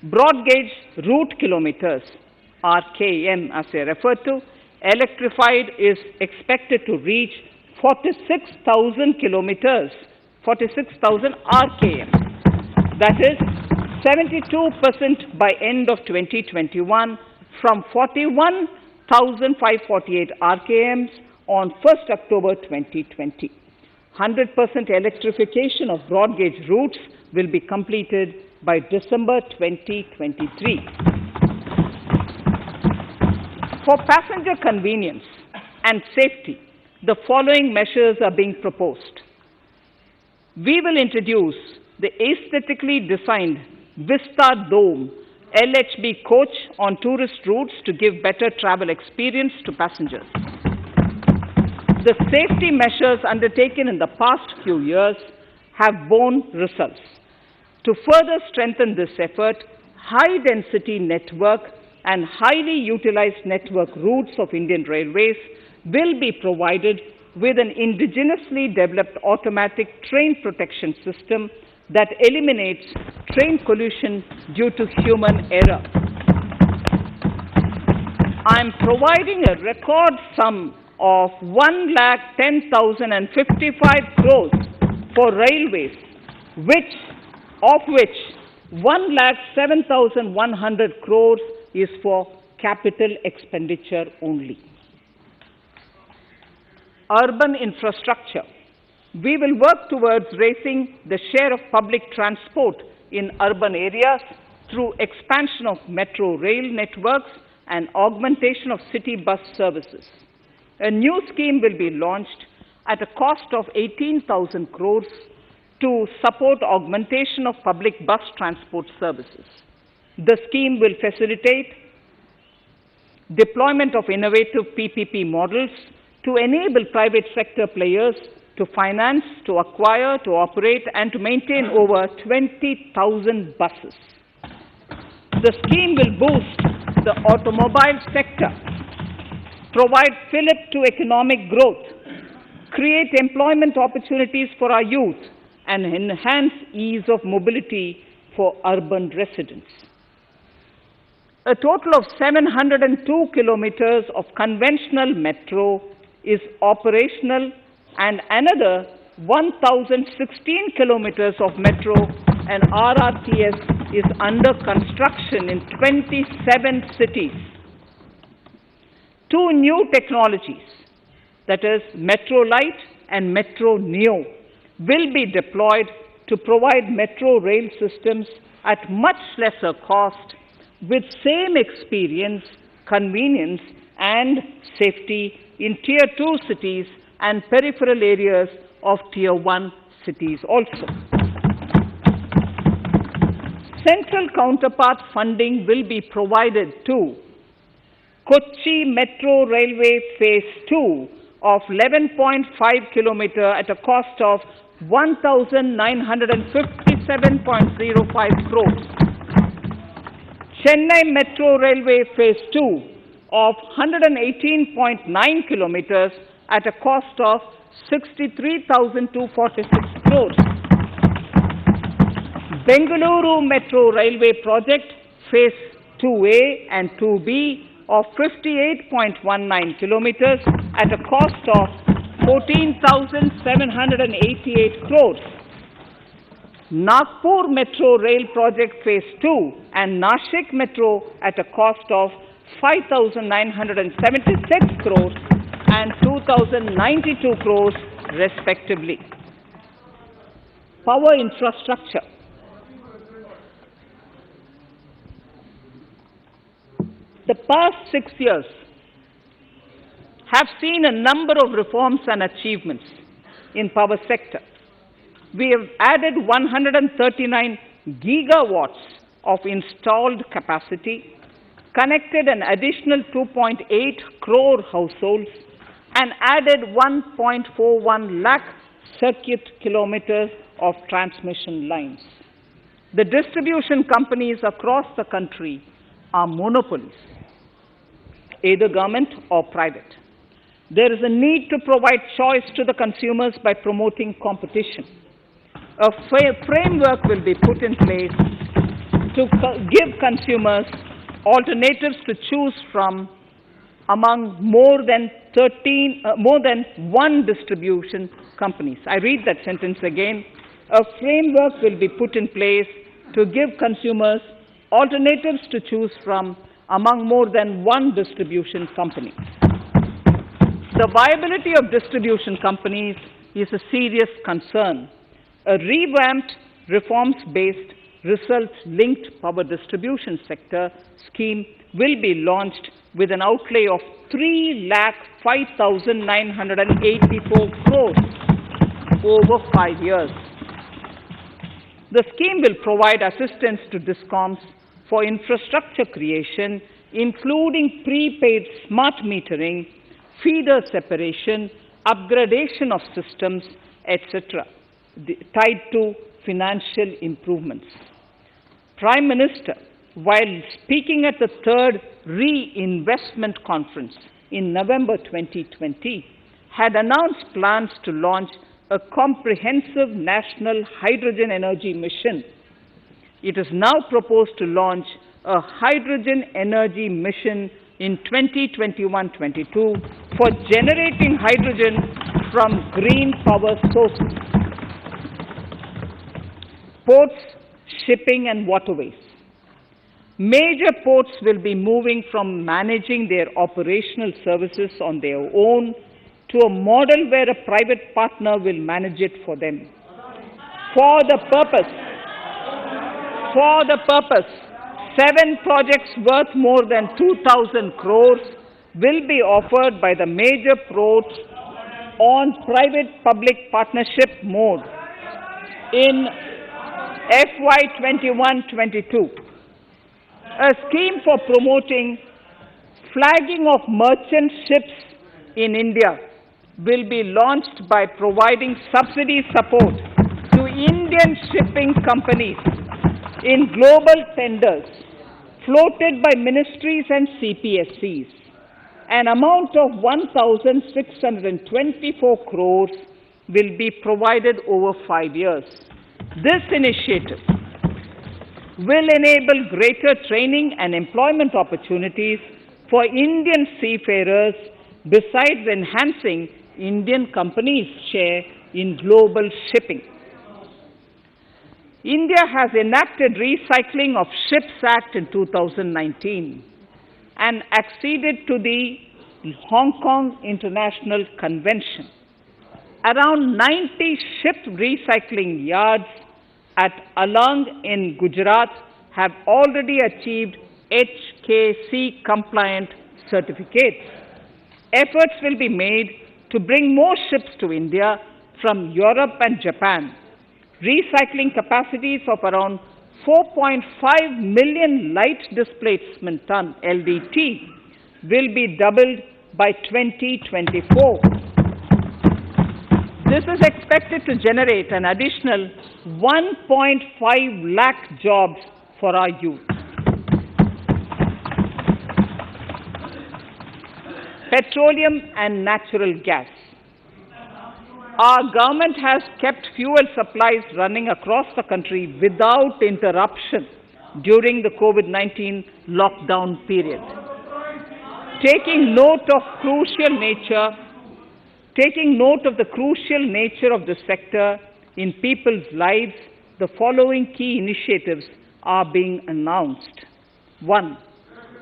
Broad gauge route kilometers, RKM as they refer to, electrified is expected to reach 46,000 kilometers, 46,000 RKM. That is 72% by end of 2021 from 41,548 RKMs on 1st October 2020. 100% electrification of broad gauge routes will be completed by December 2023. For passenger convenience and safety, the following measures are being proposed. We will introduce the aesthetically designed Vista Dome LHB coach on tourist routes to give better travel experience to passengers. The safety measures undertaken in the past few years have borne results. To further strengthen this effort, high-density network and highly utilized network routes of Indian Railways will be provided with an indigenously developed automatic train protection system that eliminates train collision due to human error. I am providing a record sum of 1,10,055 crores for railways, of which 1,07,100 crores is for capital expenditure only. Urban infrastructure. We will work towards raising the share of public transport in urban areas through expansion of metro rail networks and augmentation of city bus services. A new scheme will be launched at a cost of 18,000 crores to support augmentation of public bus transport services. The scheme will facilitate deployment of innovative PPP models to enable private sector players to finance, to acquire, to operate, and to maintain over 20,000 buses. The scheme will boost the automobile sector, provide fillip to economic growth, create employment opportunities for our youth, and enhance ease of mobility for urban residents. A total of 702 kilometers of conventional metro is operational, and another 1,016 kilometers of metro and RRTS is under construction in 27 cities. Two new technologies, that is Metro Light and Metro Neo, will be deployed to provide metro rail systems at much lesser cost with same experience, convenience, and safety in Tier 2 cities and peripheral areas of Tier 1 cities also. Central counterpart funding will be provided to Kochi Metro Railway Phase 2 of 11.5 kilometer at a cost of 1,957.05 crores. Chennai Metro Railway Phase 2 of 118.9 kilometers at a cost of 63,246 crores. Bengaluru Metro Railway Project Phase 2A and 2B of 58.19 kilometers at a cost of 14,788 crores. Nagpur Metro Rail Project Phase 2 and Nashik Metro at a cost of 5,976 crores and 2,092 crores respectively. Power infrastructure. The past 6 years have seen a number of reforms and achievements in power sector. We have added 139 gigawatts of installed capacity, connected an additional 2.8 crore households, and added 1.41 lakh circuit kilometers of transmission lines. The distribution companies across the country are monopolies, either government or private. There is a need to provide choice to the consumers by promoting competition. A framework will be put in place to give consumers alternatives to choose from among more than one distribution companies. I read that sentence again. A framework will be put in place to give consumers alternatives to choose from among more than one distribution company. The viability of distribution companies is a serious concern. A revamped, reforms-based, results-linked power distribution sector scheme will be launched with an outlay of 3,05,984 crores over 5 years. The scheme will provide assistance to DISCOMs for infrastructure creation, including prepaid smart metering, feeder separation, upgradation of systems, etc., tied to financial improvements. Prime Minister, while speaking at the third Reinvestment Conference in November 2020, had announced plans to launch a comprehensive national hydrogen energy mission. It is now proposed to launch a hydrogen energy mission in 2021-22 for generating hydrogen from green power sources. Ports, shipping and waterways. Major ports will be moving from managing their operational services on their own to a model where a private partner will manage it for them. For the purpose, 7 projects worth more than 2,000 crores will be offered by the major ports on private-public partnership mode in FY 21-22. A scheme for promoting flagging of merchant ships in India will be launched by providing subsidy support to Indian shipping companies in global tenders floated by ministries and CPSCs. An amount of 1,624 crores will be provided over 5 years. This initiative will enable greater training and employment opportunities for Indian seafarers, besides enhancing Indian companies' share in global shipping. India has enacted Recycling of Ships Act in 2019 and acceded to the Hong Kong International Convention. Around 90 ship recycling yards at Alang in Gujarat have already achieved HKC compliant certificates. Efforts will be made to bring more ships to India from Europe and Japan. Recycling capacities of around 4.5 million light displacement ton LDT will be doubled by 2024. This is expected to generate an additional 1.5 lakh jobs for our youth. Petroleum and natural gas. Our government has kept fuel supplies running across the country without interruption during the COVID-19 lockdown period. Taking note of the crucial nature of the sector in people's lives, the following key initiatives are being announced. 1.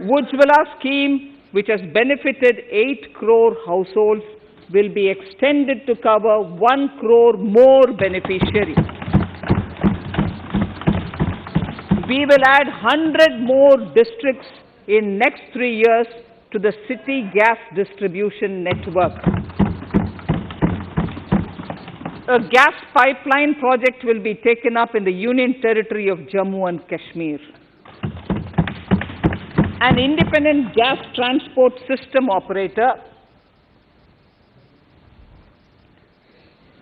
Ujjwala scheme, which has benefited 8 crore households, will be extended to cover 1 crore more beneficiaries. We will add 100 more districts in next 3 years to the city gas distribution network. A gas pipeline project will be taken up in the Union Territory of Jammu and Kashmir. An independent gas transport system operator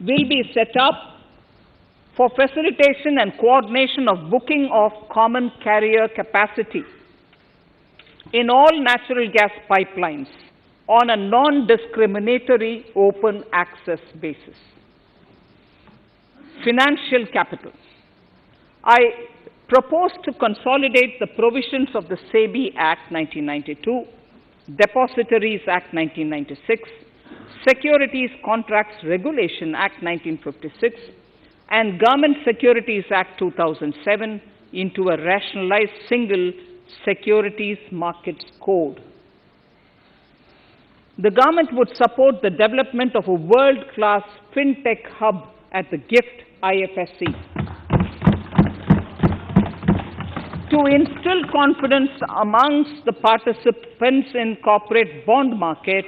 will be set up for facilitation and coordination of booking of common carrier capacity in all natural gas pipelines on a non-discriminatory open access basis. Financial capital. I proposed to consolidate the provisions of the SEBI Act 1992, Depositories Act 1996, Securities Contracts Regulation Act 1956, and Government Securities Act 2007 into a rationalized single securities markets code. The government would support the development of a world-class fintech hub at the GIFT IFSC. To instill confidence amongst the participants in corporate bond market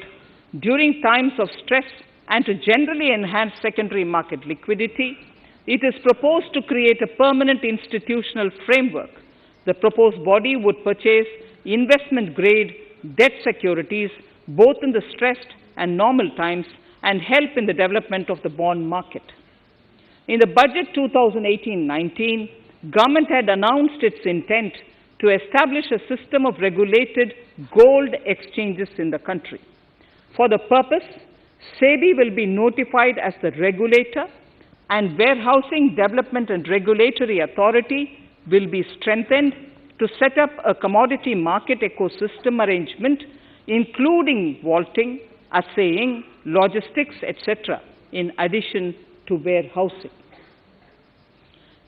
during times of stress and to generally enhance secondary market liquidity, it is proposed to create a permanent institutional framework. The proposed body would purchase investment-grade debt securities both in the stressed and normal times and help in the development of the bond market. In the budget 2018-19, government had announced its intent to establish a system of regulated gold exchanges in the country. For the purpose, SEBI will be notified as the regulator, and Warehousing Development and Regulatory Authority will be strengthened to set up a commodity market ecosystem arrangement, including vaulting, assaying, logistics, etc., in addition to warehousing.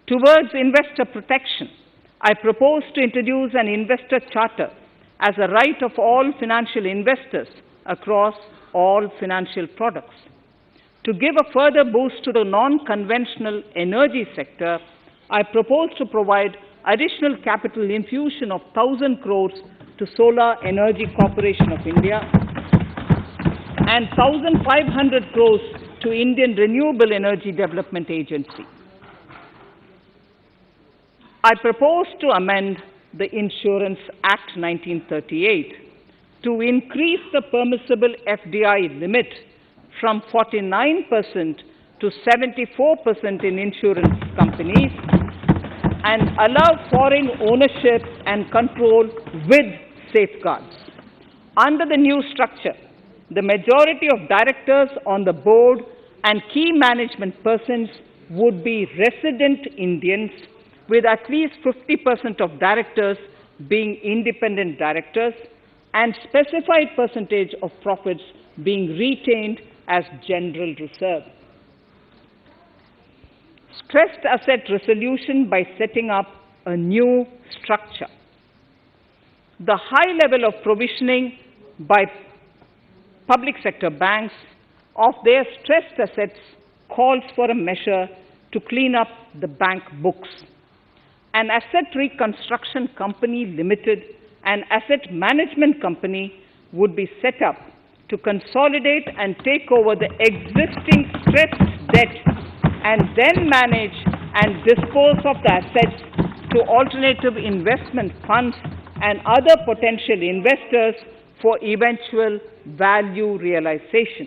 Towards investor protection, I propose to introduce an investor charter as a right of all financial investors across all financial products. To give a further boost to the non-conventional energy sector, I propose to provide additional capital infusion of 1,000 crores to Solar Energy Corporation of India and 1,500 crores to Indian Renewable Energy Development Agency. I propose to amend the Insurance Act 1938 to increase the permissible FDI limit from 49% to 74% in insurance companies and allow foreign ownership and control with safeguards. Under the new structure, the majority of directors on the board and key management persons would be resident Indians, with at least 50% of directors being independent directors and specified percentage of profits being retained as general reserve. Stressed asset resolution by setting up a new structure. The high level of provisioning by public sector banks of their stressed assets calls for a measure to clean up the bank books. An asset reconstruction company limited and asset management company would be set up to consolidate and take over the existing stressed debt and then manage and dispose of the assets to alternative investment funds and other potential investors for eventual value realization.